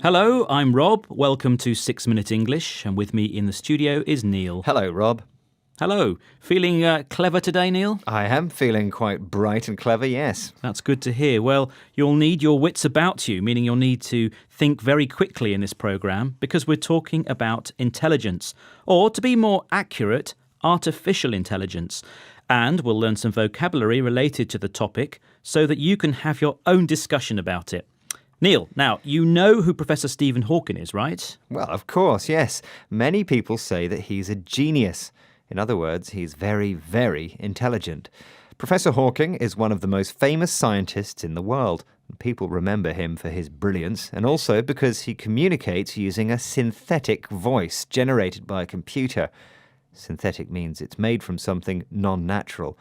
Hello, I'm Rob. Welcome to 6 Minute English, and with me in the studio is Neil. Hello, Rob. Hello. Feeling clever today, Neil? I am feeling quite bright and clever, yes. That's good to hear. Well, you'll need your wits about you, meaning you'll need to think very quickly in this programme because we're talking about intelligence, or to be more accurate, artificial intelligence. And we'll learn some vocabulary related to the topic so that you can have your own discussion about it. Neil, now, you know who Professor Stephen Hawking is, right? Well, of course, yes. Many people say that he's a genius. In other words, he's very, very intelligent. Professor Hawking is one of the most famous scientists in the world. People remember him for his brilliance and also because he communicates using a synthetic voice generated by a computer. Synthetic means it's made from something non-natural.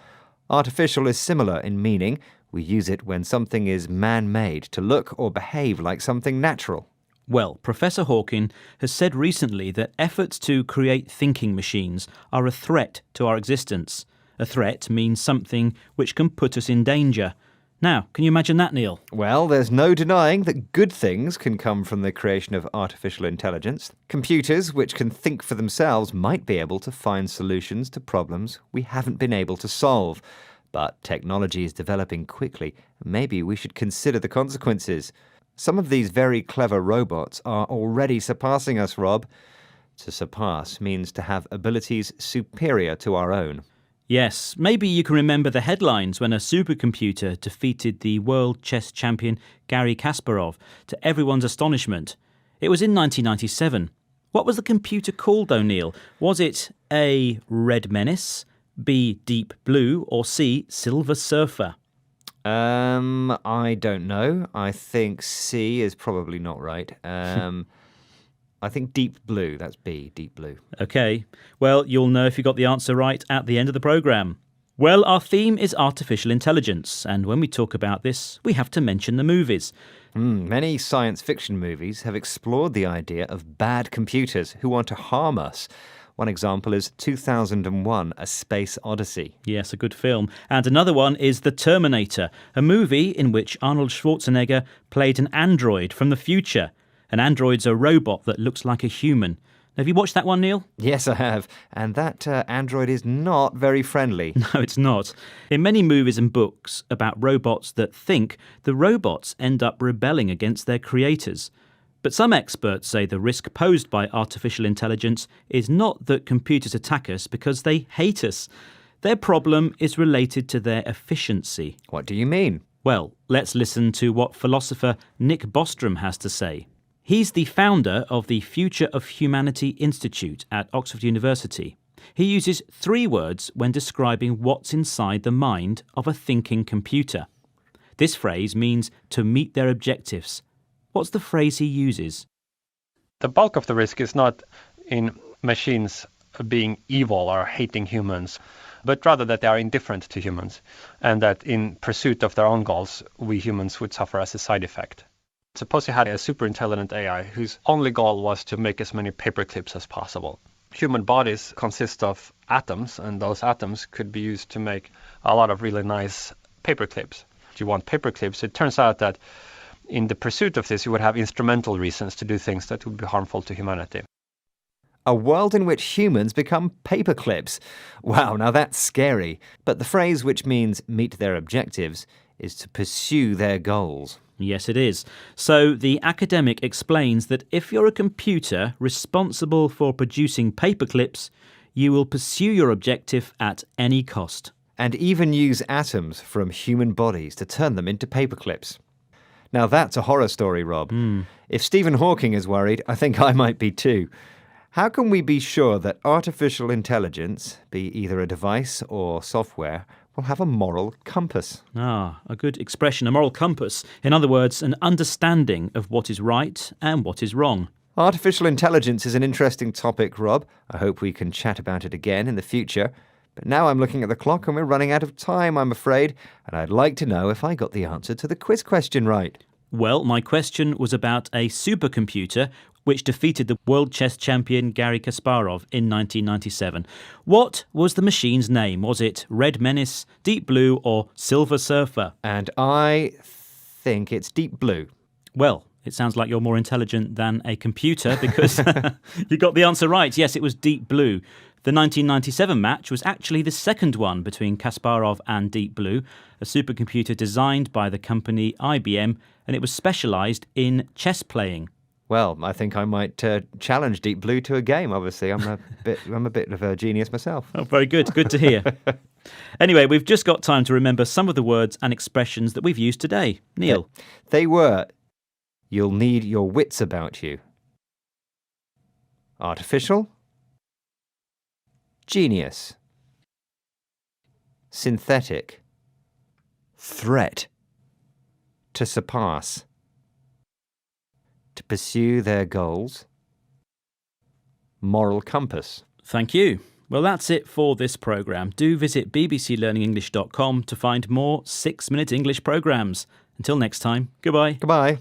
Artificial is similar in meaning. We use it when something is man-made to look or behave like something natural. Well, Professor Hawking has said recently that efforts to create thinking machines are a threat to our existence. A threat means something which can put us in danger. Now, can you imagine that, Neil? Well, there's no denying that good things can come from the creation of artificial intelligence. Computers, which can think for themselves, might be able to find solutions to problems we haven't been able to solve. But technology is developing quickly. Maybe we should consider the consequences. Some of these very clever robots are already surpassing us, Rob. To surpass means to have abilities superior to our own. Yes, maybe you can remember the headlines when a supercomputer defeated the world chess champion Garry Kasparov, to everyone's astonishment. It was in 1997. What was the computer called, though, Neil? Was it A. Red Menace, B. Deep Blue, or C. Silver Surfer? I don't know. I think C is probably not right. I think Deep Blue. That's B, Deep Blue. OK. Well, you'll know if you got the answer right at the end of the programme. Well, our theme is artificial intelligence, and when we talk about this, we have to mention the movies. Many science fiction movies have explored the idea of bad computers who want to harm us. One example is 2001: A Space Odyssey. Yes, a good film. And another one is The Terminator, a movie in which Arnold Schwarzenegger played an android from the future. An android's a robot that looks like a human. Have you watched that one, Neil? Yes, I have. And that android is not very friendly. No, it's not. In many movies and books about robots that think, the robots end up rebelling against their creators. But some experts say the risk posed by artificial intelligence is not that computers attack us because they hate us. Their problem is related to their efficiency. What do you mean? Well, let's listen to what philosopher Nick Bostrom has to say. He's the founder of the Future of Humanity Institute at Oxford University. He uses 3 words when describing what's inside the mind of a thinking computer. This phrase means to meet their objectives. What's the phrase he uses? The bulk of the risk is not in machines being evil or hating humans, but rather that they are indifferent to humans, and that in pursuit of their own goals, we humans would suffer as a side effect. Suppose you had a super intelligent AI whose only goal was to make as many paper clips as possible. Human bodies consist of atoms, and those atoms could be used to make a lot of really nice paper clips. If you want paper clips, it turns out that in the pursuit of this, you would have instrumental reasons to do things that would be harmful to humanity. A world in which humans become paperclips. Wow, now that's scary. But the phrase which means meet their objectives is to pursue their goals. Yes, it is. So the academic explains that if you're a computer responsible for producing paperclips, you will pursue your objective at any cost. And even use atoms from human bodies to turn them into paperclips. Now that's a horror story, Rob. If Stephen Hawking is worried, I think I might be too. How can we be sure that artificial intelligence, be either a device or software, will have a moral compass? Ah, a good expression, a moral compass. In other words, an understanding of what is right and what is wrong. Artificial intelligence is an interesting topic, Rob. I hope we can chat about it again in the future. But now I'm looking at the clock and we're running out of time, I'm afraid, and I'd like to know if I got the answer to the quiz question right. Well, my question was about a supercomputer which defeated the world chess champion Garry Kasparov in 1997. What was the machine's name? Was it Red Menace, Deep Blue, or Silver Surfer? And I think it's Deep Blue. Well, It sounds like you're more intelligent than a computer because you got the answer right. Yes, it was Deep Blue. The 1997 match was actually the second one between Kasparov and Deep Blue, a supercomputer designed by the company IBM, and it was specialised in chess playing. Well, I think I might challenge Deep Blue to a game. Obviously, I'm a bit of a genius myself. Oh, very good. Good to hear. Anyway, we've just got time to remember some of the words and expressions that we've used today. Neil. They were, you'll need your wits about you. Artificial. Genius. Synthetic. Threat. To surpass. To pursue their goals. Moral compass. Thank you. Well, that's it for this programme. Do visit bbclearningenglish.com to find more 6-minute English programmes. Until next time, goodbye. Goodbye.